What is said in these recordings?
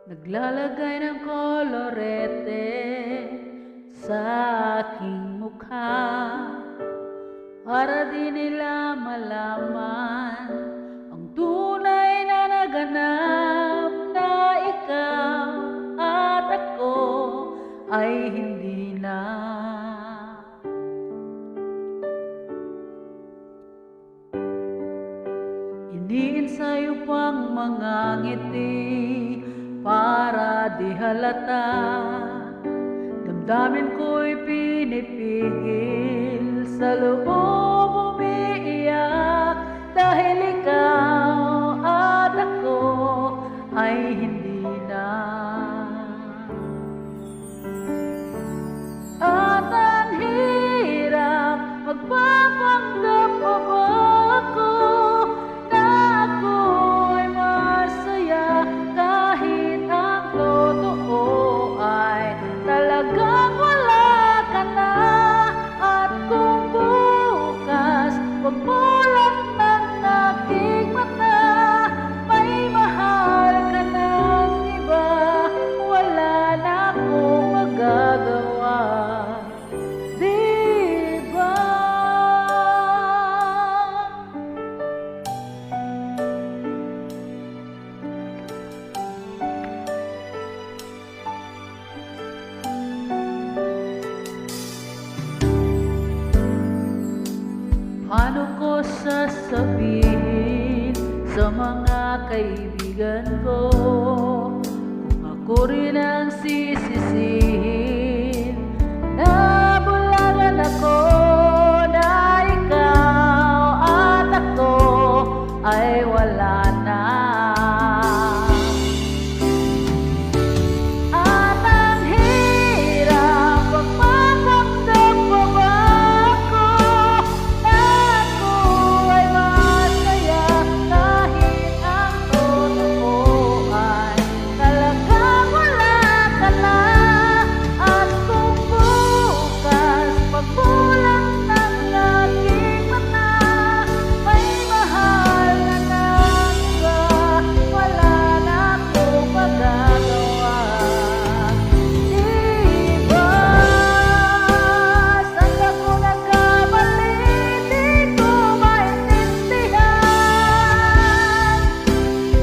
Naglalagay ng kolorete sa aking mukha para di nila malaman ang tunay na naganap, na ikaw at ako ay hindi na. Iniinsayo pang mga ngiti para di halata, damdamin ko'y pinipigil, sa loob umiiyak, dahil ikaw at ako ay hindi na. At ang hirap magpapanggap pa ba ako na ako'y masaya, kahit ang totoo ay talagang wala ka na. At kung bukas pagmulat ng aking mata, may mahal ka ng iba, wala na akong magagawa, di ba? Paano ko sasabihin sa mga kaibigan ko kung ako rin ang sisisihin? Nabulagan ako na ikaw at ako ay wala na. At ang hirap magpapanggap pa ba ako na ako ay masaya, kahit ang totoo ay talagang wala ka na. At kung bukas pagmulat ng aking mata, may mahal na ng iba, wala na akong magagawa, di ba? Saan ako nagkamali? Di ko maintindihan.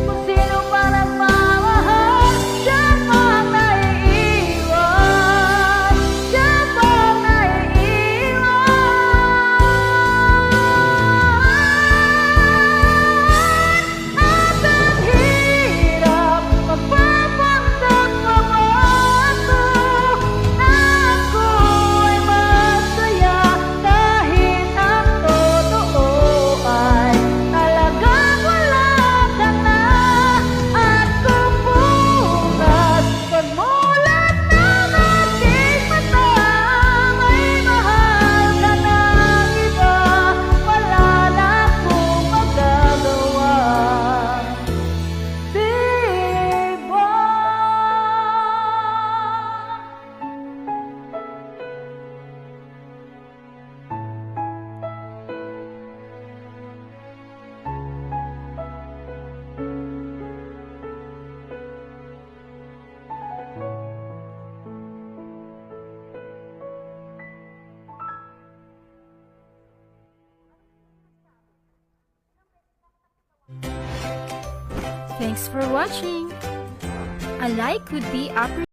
Kung sino pa nagmamahal, siya pang naiiwan, siya pang naiiwan. At ang hirap magpapanggap pa ba ako na ako ay masaya, kahit ang totoo ay talagang wala ka na. At kung bukas pagmulat ng aking mata, may mahal ka ng iba, wala na akong magagawa, di ba? Thanks for watching. A like would be appreciated.